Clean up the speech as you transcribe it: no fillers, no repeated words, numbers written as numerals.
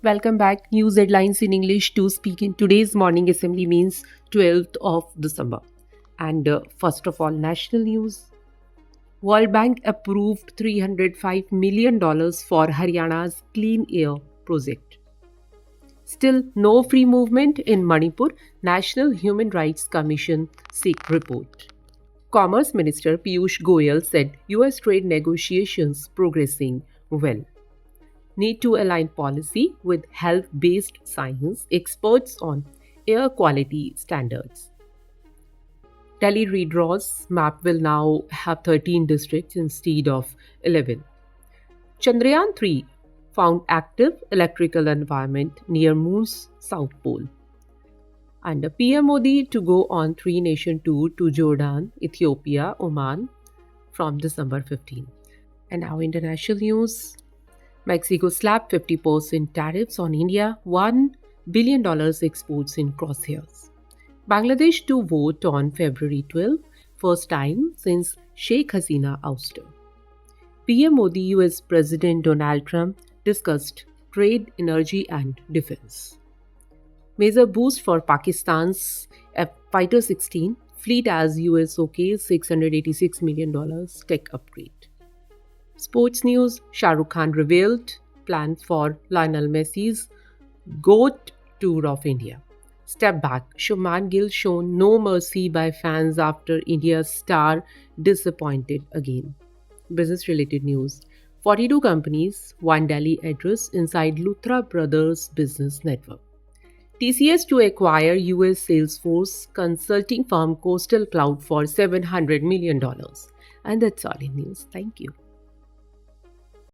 Welcome back. News headlines in English to speak in today's morning assembly means 12th of December. And first of all, national news. World Bank approved $305 million for Haryana's Clean Air project. Still no free movement in Manipur. National Human Rights Commission seek report. Commerce Minister Piyush Goyal said US trade negotiations progressing well. Need to align policy with health based science, experts on air quality standards. Delhi redraws map will now have 13 districts instead of 11. Chandrayaan 3 found active electrical environment near Moon's south pole. And PM Modi to go on three-nation tour to Jordan, Ethiopia, Oman from December 15. And now international news. Mexico slapped 50% tariffs on India, $1 billion exports in crosshairs. Bangladesh to vote on February 12, first time since Sheikh Hasina ouster. PM Modi, US President Donald Trump discussed trade, energy, and defense. Major boost for Pakistan's Fighter 16 fleet as US OKs $686 million tech upgrade. Sports news. Shah Rukh Khan revealed plans for Lionel Messi's GOAT Tour of India. Step back. Shubman Gill shown no mercy by fans after India's star disappointed again. Business related news. 42 companies, one Delhi address inside Luthra Brothers business network. TCS to acquire US Salesforce consulting firm Coastal Cloud for $700 million. And that's all in news. Thank you.